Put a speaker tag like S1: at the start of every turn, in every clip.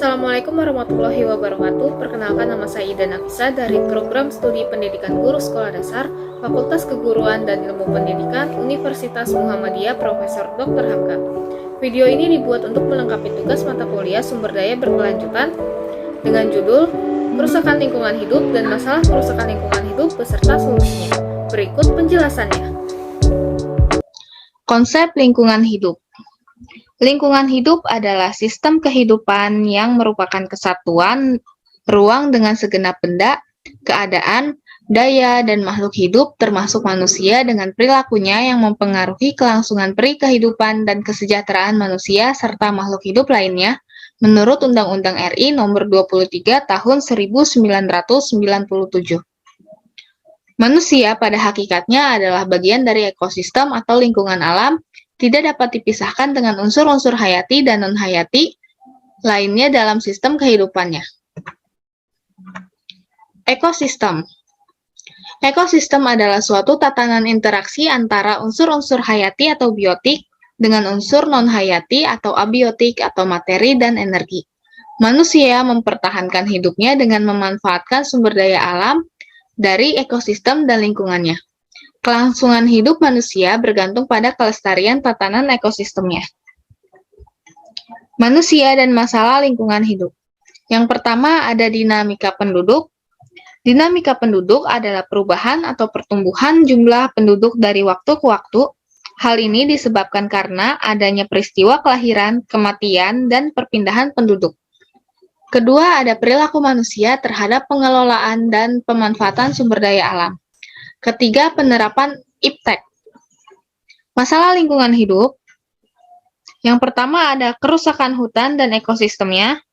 S1: Assalamualaikum warahmatullahi wabarakatuh. Perkenalkan, nama saya Ida Nafisa dari Program Studi Pendidikan Guru Sekolah Dasar, Fakultas Keguruan dan Ilmu Pendidikan, Universitas Muhammadiyah Profesor Dr. Hamka. Video ini dibuat untuk melengkapi tugas mata kuliah sumber daya berkelanjutan dengan judul Kerusakan Lingkungan Hidup dan Masalah Kerusakan Lingkungan Hidup beserta solusinya. Berikut penjelasannya.
S2: Konsep lingkungan hidup. Lingkungan hidup adalah sistem kehidupan yang merupakan kesatuan ruang dengan segenap benda, keadaan, daya, dan makhluk hidup termasuk manusia dengan perilakunya yang mempengaruhi kelangsungan peri kehidupan dan kesejahteraan manusia serta makhluk hidup lainnya menurut Undang-Undang RI Nomor 23 Tahun 1997. Manusia pada hakikatnya adalah bagian dari ekosistem atau lingkungan alam, tidak dapat dipisahkan dengan unsur-unsur hayati dan non-hayati lainnya dalam sistem kehidupannya. Ekosistem. Ekosistem adalah suatu tatanan interaksi antara unsur-unsur hayati atau biotik dengan unsur non-hayati atau abiotik atau materi dan energi. Manusia mempertahankan hidupnya dengan memanfaatkan sumber daya alam dari ekosistem dan lingkungannya. Kelangsungan hidup manusia bergantung pada kelestarian tatanan ekosistemnya. Manusia dan masalah lingkungan hidup. Yang pertama ada dinamika penduduk. Dinamika penduduk adalah perubahan atau pertumbuhan jumlah penduduk dari waktu ke waktu. Hal ini disebabkan karena adanya peristiwa kelahiran, kematian, dan perpindahan penduduk. Kedua ada perilaku manusia terhadap pengelolaan dan pemanfaatan sumber daya alam. Ketiga, penerapan iptek. Masalah lingkungan hidup. Yang pertama ada kerusakan hutan dan ekosistemnya.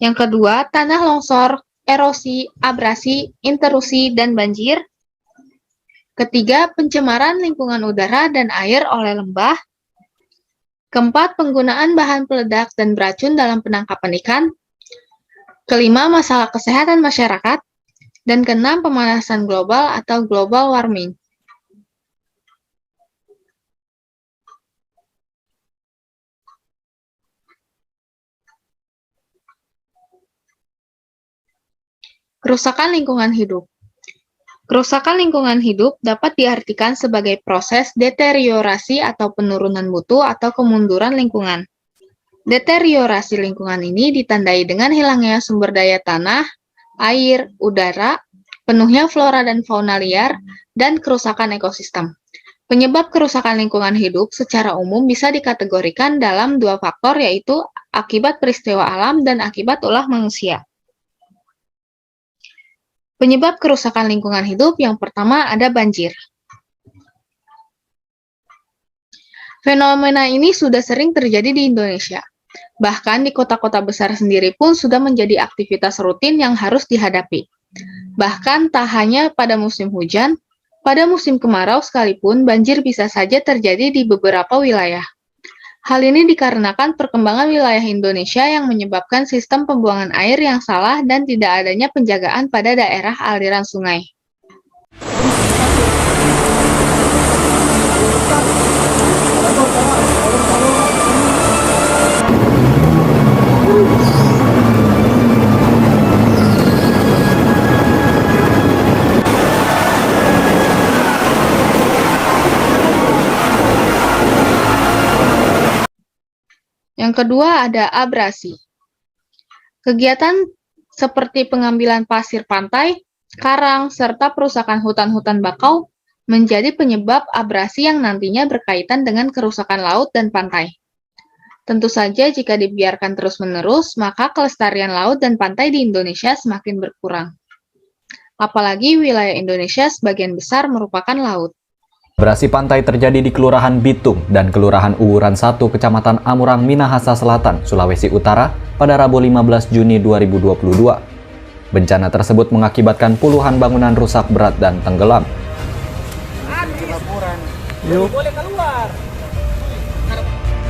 S2: Yang kedua, tanah longsor, erosi, abrasi, intrusi, dan banjir. Ketiga, pencemaran lingkungan udara dan air oleh limbah. Keempat, penggunaan bahan peledak dan beracun dalam penangkapan ikan. Kelima, masalah kesehatan masyarakat. Dan keenam, pemanasan global atau global warming. Kerusakan lingkungan hidup. Kerusakan lingkungan hidup dapat diartikan sebagai proses deteriorasi atau penurunan mutu atau kemunduran lingkungan. Deteriorasi lingkungan ini ditandai dengan hilangnya sumber daya tanah, air, udara, penuhnya flora dan fauna liar, dan kerusakan ekosistem. Penyebab kerusakan lingkungan hidup secara umum bisa dikategorikan dalam dua faktor, yaitu akibat peristiwa alam dan akibat ulah manusia. Penyebab kerusakan lingkungan hidup yang pertama ada banjir. Fenomena ini sudah sering terjadi di Indonesia. Bahkan di kota-kota besar sendiri pun sudah menjadi aktivitas rutin yang harus dihadapi. Bahkan tak hanya pada musim hujan, pada musim kemarau sekalipun banjir bisa saja terjadi di beberapa wilayah. Hal ini dikarenakan perkembangan wilayah Indonesia yang menyebabkan sistem pembuangan air yang salah dan tidak adanya penjagaan pada daerah aliran sungai. Yang kedua ada abrasi. Kegiatan seperti pengambilan pasir pantai, karang, serta perusakan hutan-hutan bakau menjadi penyebab abrasi yang nantinya berkaitan dengan kerusakan laut dan pantai. Tentu saja jika dibiarkan terus-menerus, maka kelestarian laut dan pantai di Indonesia semakin berkurang. Apalagi wilayah Indonesia sebagian besar merupakan laut.
S3: Abrasi pantai terjadi di Kelurahan Bitung dan Kelurahan Uwuran 1, Kecamatan Amurang, Minahasa Selatan, Sulawesi Utara pada Rabu 15 Juni 2022. Bencana tersebut mengakibatkan puluhan bangunan rusak berat dan tenggelam.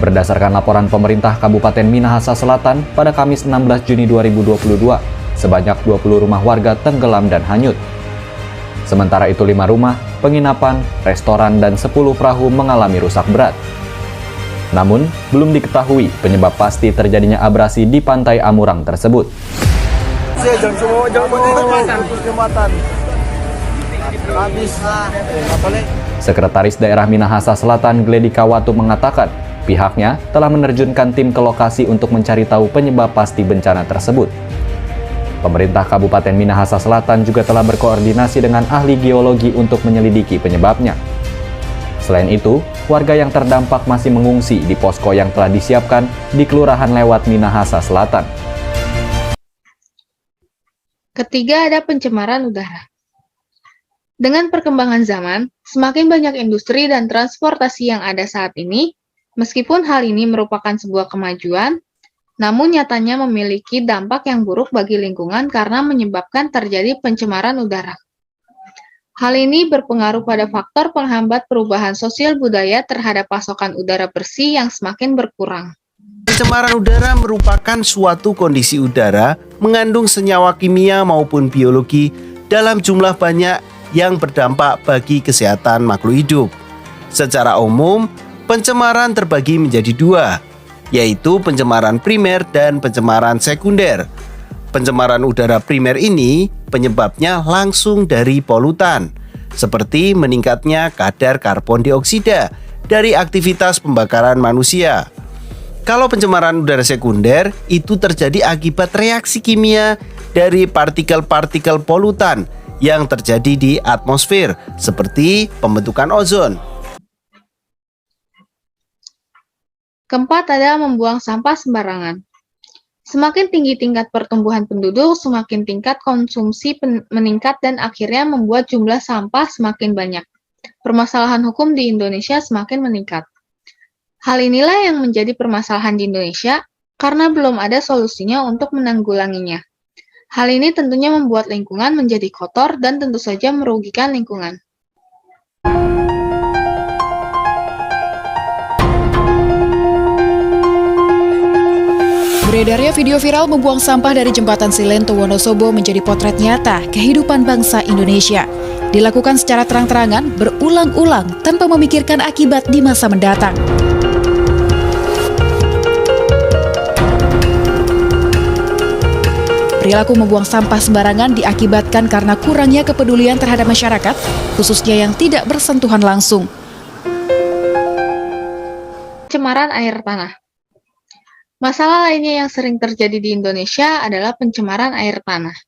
S3: Berdasarkan laporan pemerintah Kabupaten Minahasa Selatan pada Kamis 16 Juni 2022, sebanyak 20 rumah warga tenggelam dan hanyut. Sementara itu 5 rumah, penginapan, restoran, dan 10 perahu mengalami rusak berat. Namun, belum diketahui penyebab pasti terjadinya abrasi di pantai Amurang tersebut. Sekretaris Daerah Minahasa Selatan Gledi Kawatu mengatakan, pihaknya telah menerjunkan tim ke lokasi untuk mencari tahu penyebab pasti bencana tersebut. Pemerintah Kabupaten Minahasa Selatan juga telah berkoordinasi dengan ahli geologi untuk menyelidiki penyebabnya. Selain itu, warga yang terdampak masih mengungsi di posko yang telah disiapkan di Kelurahan Lewat Minahasa Selatan.
S2: Ketiga, ada pencemaran udara. Dengan perkembangan zaman, semakin banyak industri dan transportasi yang ada saat ini. Meskipun hal ini merupakan sebuah kemajuan, namun nyatanya memiliki dampak yang buruk bagi lingkungan karena menyebabkan terjadi pencemaran udara. Hal ini berpengaruh pada faktor penghambat perubahan sosial budaya terhadap pasokan udara bersih yang semakin berkurang.
S4: Pencemaran udara merupakan suatu kondisi udara mengandung senyawa kimia maupun biologi dalam jumlah banyak yang berdampak bagi kesehatan makhluk hidup. Secara umum, pencemaran terbagi menjadi 2, yaitu pencemaran primer dan pencemaran sekunder. Pencemaran udara primer ini penyebabnya langsung dari polutan, seperti meningkatnya kadar karbon dioksida dari aktivitas pembakaran manusia. Kalau pencemaran udara sekunder itu terjadi akibat reaksi kimia dari partikel-partikel polutan yang terjadi di atmosfer, seperti pembentukan ozon.
S2: Keempat, ada membuang sampah sembarangan. Semakin tinggi tingkat pertumbuhan penduduk, semakin tingkat konsumsi meningkat dan akhirnya membuat jumlah sampah semakin banyak. Permasalahan hukum di Indonesia semakin meningkat. Hal inilah yang menjadi permasalahan di Indonesia karena belum ada solusinya untuk menanggulanginya. Hal ini tentunya membuat lingkungan menjadi kotor dan tentu saja merugikan lingkungan.
S5: Beredarnya video viral membuang sampah dari jembatan Silento Wonosobo menjadi potret nyata kehidupan bangsa Indonesia. Dilakukan secara terang-terangan, berulang-ulang, tanpa memikirkan akibat di masa mendatang. Perilaku membuang sampah sembarangan diakibatkan karena kurangnya kepedulian terhadap masyarakat, khususnya yang tidak bersentuhan langsung.
S2: Pencemaran air tanah. Masalah lainnya yang sering terjadi di Indonesia adalah pencemaran air tanah.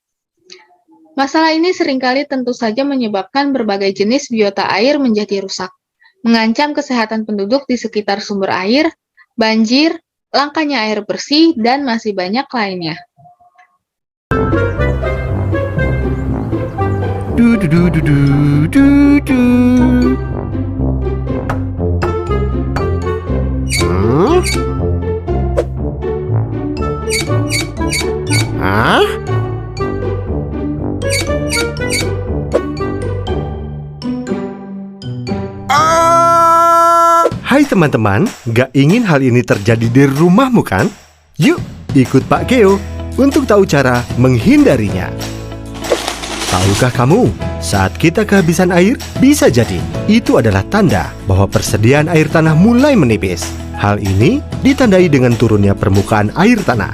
S2: Masalah ini seringkali tentu saja menyebabkan berbagai jenis biota air menjadi rusak, mengancam kesehatan penduduk di sekitar sumber air, banjir, langkanya air bersih, dan masih banyak lainnya.
S4: Hah? Hai teman-teman, gak ingin hal ini terjadi di rumahmu kan? Yuk, ikut Pak Geo untuk tahu cara menghindarinya. Tahukah kamu, saat kita kehabisan air, bisa jadi itu adalah tanda bahwa persediaan air tanah mulai menipis. Hal ini ditandai dengan turunnya permukaan air tanah.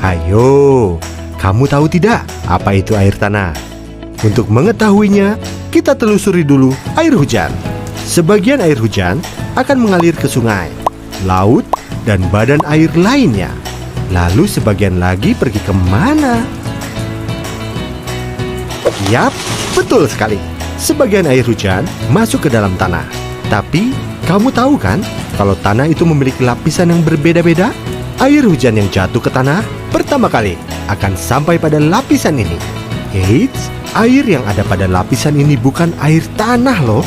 S4: Ayo, kamu tahu tidak apa itu air tanah? Untuk mengetahuinya, kita telusuri dulu air hujan. Sebagian air hujan akan mengalir ke sungai, laut, dan badan air lainnya. Lalu sebagian lagi pergi kemana? Yap, betul sekali. Sebagian air hujan masuk ke dalam tanah. Tapi, kamu tahu kan kalau tanah itu memiliki lapisan yang berbeda-beda? Air hujan yang jatuh ke tanah pertama kali akan sampai pada lapisan ini. Eits, air yang ada pada lapisan ini bukan air tanah loh.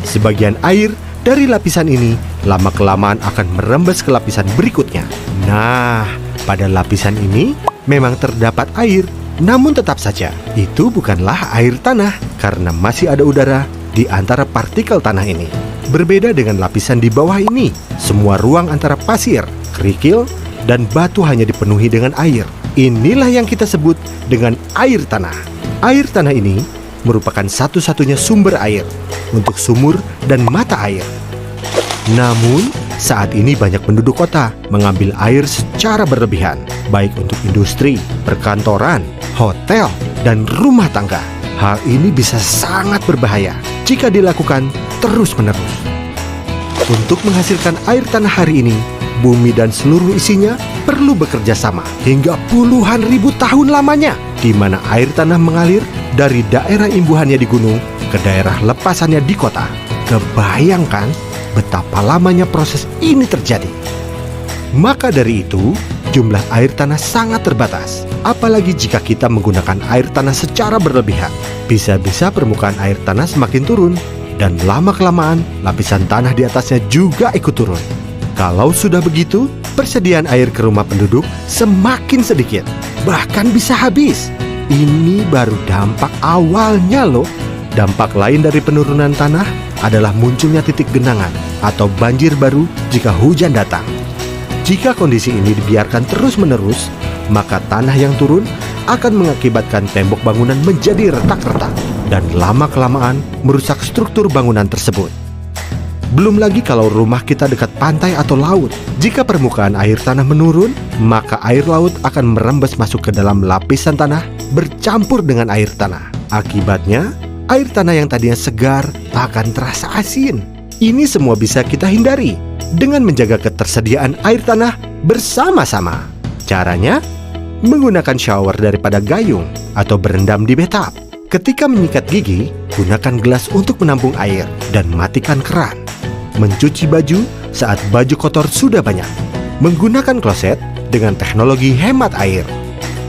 S4: Sebagian air dari lapisan ini lama-kelamaan akan merembes ke lapisan berikutnya. Nah, pada lapisan ini memang terdapat air, namun tetap saja itu bukanlah air tanah karena masih ada udara di antara partikel tanah ini.
S6: Berbeda dengan lapisan di bawah ini, semua ruang antara pasir, kerikil, dan batu hanya dipenuhi dengan air. Inilah yang kita sebut dengan air tanah. Air tanah ini merupakan satu-satunya sumber air untuk sumur dan mata air. Namun, saat ini banyak penduduk kota mengambil air secara berlebihan, baik untuk industri, perkantoran, hotel, dan rumah tangga. Hal ini bisa sangat berbahaya jika dilakukan terus-menerus. Untuk menghasilkan air tanah hari ini, bumi dan seluruh isinya perlu bekerja sama hingga puluhan ribu tahun lamanya, di mana air tanah mengalir dari daerah imbuhannya di gunung ke daerah lepasannya di kota. Kebayangkan betapa lamanya proses ini terjadi. Maka dari itu, jumlah air tanah sangat terbatas. Apalagi jika kita menggunakan air tanah secara berlebihan, bisa-bisa permukaan air tanah semakin turun, dan lama-kelamaan lapisan tanah di atasnya juga ikut turun. Kalau sudah begitu, persediaan air ke rumah penduduk semakin sedikit, bahkan bisa habis. Ini baru dampak awalnya loh. Dampak lain dari penurunan tanah adalah munculnya titik genangan atau banjir baru jika hujan datang. Jika kondisi ini dibiarkan terus-menerus, maka tanah yang turun akan mengakibatkan tembok bangunan menjadi retak-retak dan lama-kelamaan merusak struktur bangunan tersebut. Belum lagi kalau rumah kita dekat pantai atau laut. Jika permukaan air tanah menurun, maka air laut akan merembes masuk ke dalam lapisan tanah bercampur dengan air tanah. Akibatnya, air tanah yang tadinya segar akan terasa asin. Ini semua bisa kita hindari dengan menjaga ketersediaan air tanah bersama-sama. Caranya, menggunakan shower daripada gayung atau berendam di bathtub. Ketika menyikat gigi, gunakan gelas untuk menampung air dan matikan keran. Mencuci baju saat baju kotor sudah banyak. Menggunakan kloset dengan teknologi hemat air.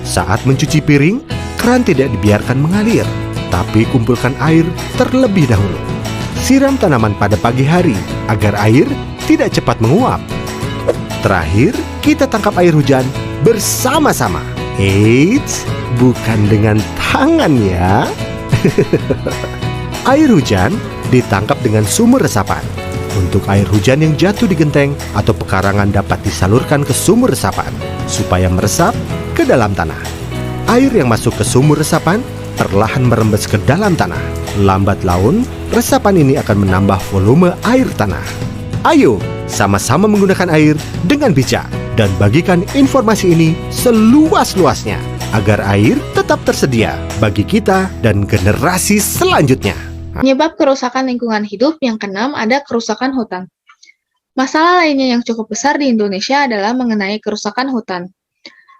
S6: Saat mencuci piring, keran tidak dibiarkan mengalir, tapi kumpulkan air terlebih dahulu. Siram tanaman pada pagi hari agar air tidak cepat menguap. Terakhir, kita tangkap air hujan bersama-sama. Eits, bukan dengan tangan ya. Air hujan ditangkap dengan sumur resapan. Untuk air hujan yang jatuh di genteng atau pekarangan dapat disalurkan ke sumur resapan supaya meresap ke dalam tanah. Air yang masuk ke sumur resapan perlahan merembes ke dalam tanah. Lambat laun, resapan ini akan menambah volume air tanah. Ayo, sama-sama menggunakan air dengan bijak dan bagikan informasi ini seluas-luasnya agar air tetap tersedia bagi kita dan generasi selanjutnya.
S2: Penyebab kerusakan lingkungan hidup yang keenam ada kerusakan hutan. Masalah lainnya yang cukup besar di Indonesia adalah mengenai kerusakan hutan.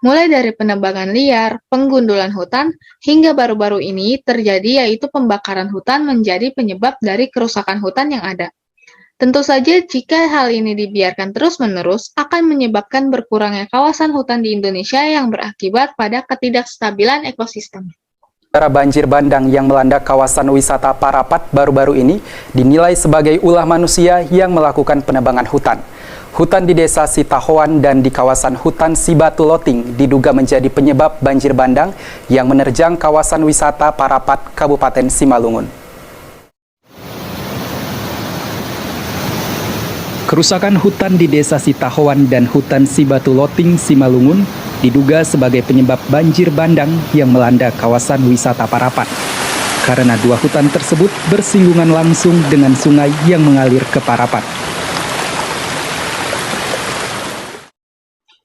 S2: Mulai dari penebangan liar, penggundulan hutan, hingga baru-baru ini terjadi yaitu pembakaran hutan menjadi penyebab dari kerusakan hutan yang ada. Tentu saja jika hal ini dibiarkan terus-menerus akan menyebabkan berkurangnya kawasan hutan di Indonesia yang berakibat pada ketidakstabilan ekosistem.
S7: Banjir bandang yang melanda kawasan wisata Parapat baru-baru ini dinilai sebagai ulah manusia yang melakukan penebangan hutan. Hutan di Desa Sitahoan dan di kawasan hutan Sibatu Loting diduga menjadi penyebab banjir bandang yang menerjang kawasan wisata Parapat, Kabupaten Simalungun. Kerusakan hutan di Desa Sitahoan dan hutan Sibatu Loting, Simalungun diduga sebagai penyebab banjir bandang yang melanda kawasan wisata Parapat. Karena dua hutan tersebut bersinggungan langsung dengan sungai yang mengalir ke Parapat.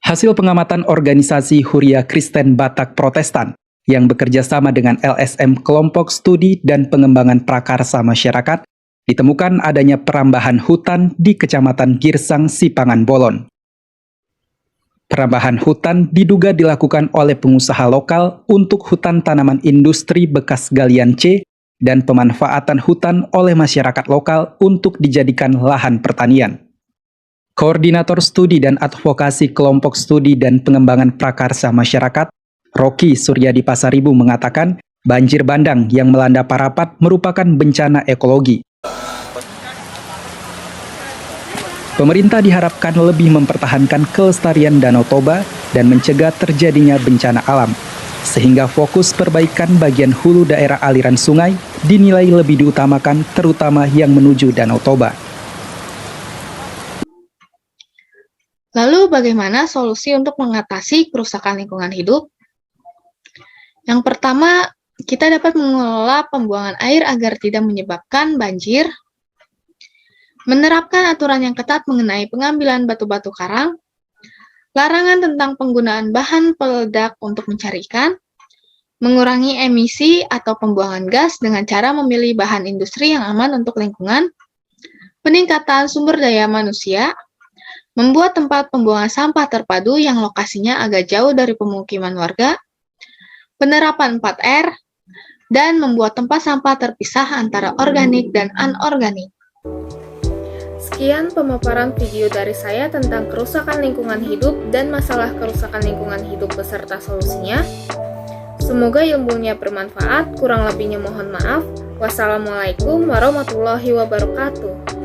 S7: Hasil pengamatan organisasi Huria Kristen Batak Protestan yang bekerja sama dengan LSM Kelompok Studi dan Pengembangan Prakarsa Masyarakat, ditemukan adanya perambahan hutan di Kecamatan Girsang, Sipangan Bolon. Perambahan hutan diduga dilakukan oleh pengusaha lokal untuk hutan tanaman industri bekas galian C dan pemanfaatan hutan oleh masyarakat lokal untuk dijadikan lahan pertanian. Koordinator Studi dan Advokasi Kelompok Studi dan Pengembangan Prakarsa Masyarakat, Rocky Suryadi Pasaribu mengatakan, banjir bandang yang melanda Parapat merupakan bencana ekologi. Pemerintah diharapkan lebih mempertahankan kelestarian Danau Toba dan mencegah terjadinya bencana alam, sehingga fokus perbaikan bagian hulu daerah aliran sungai dinilai lebih diutamakan, terutama yang menuju Danau Toba.
S2: Lalu bagaimana solusi untuk mengatasi kerusakan lingkungan hidup? Yang pertama, kita dapat mengelola pembuangan air agar tidak menyebabkan banjir, menerapkan aturan yang ketat mengenai pengambilan batu-batu karang, larangan tentang penggunaan bahan peledak untuk mencari ikan, mengurangi emisi atau pembuangan gas dengan cara memilih bahan industri yang aman untuk lingkungan, peningkatan sumber daya manusia, membuat tempat pembuangan sampah terpadu yang lokasinya agak jauh dari pemukiman warga, penerapan 4R, dan membuat tempat sampah terpisah antara organik dan anorganik.
S1: Sekian pemaparan video dari saya tentang kerusakan lingkungan hidup dan masalah kerusakan lingkungan hidup beserta solusinya. Semoga ilmunya bermanfaat, kurang lebihnya mohon maaf. Wassalamualaikum warahmatullahi wabarakatuh.